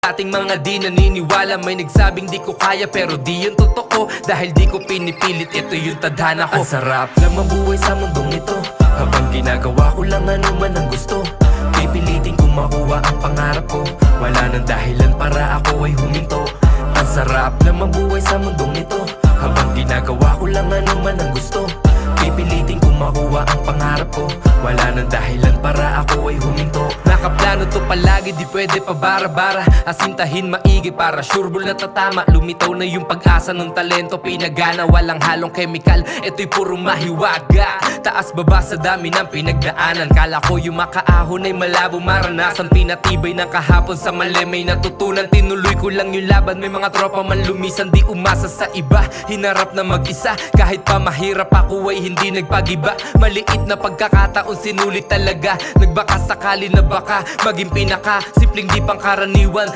Ating mga di naniniwala, may nagsabing di ko kaya pero di yun totoo. Dahil di ko pinipilit, ito yung tadhana ko. Ang sarap lang mabuhay sa mundong ito, habang ginagawa ko lang ano man ang gusto. Pipilitin kong makuha ang pangarap ko, wala nang dahilan para ako ay huminto. Ang sarap lang mabuhay sa mundong ito, habang ginagawa ko lang ano man ang gusto. Pipilitin kong makuha ang pangarap ko, wala nang dahilan para ako ay huminto. Nakaplano to palagi, di pwede pa bara-bara. Asintahin maigi para sureball na tatama. Lumitaw na yung pag-asa ng talento, pinagana, walang halong chemical. Ito'y puro mahiwaga, taas baba sa dami ng pinagdaanan. Kala ko yung makaahon ay malabo maranasan. Pinatibay ng kahapon sa mali may natutunan. Tinuloy ko lang yung laban, may mga tropa man lumisan. Di umasa sa iba, hinarap na mag-isa. Kahit pa mahirap ako ay hindi nagpagiba. Maliit na pagkakataon sinulit talaga. Nagbaka sakali na baka maging pinaka simpleng di pangkaraniwan.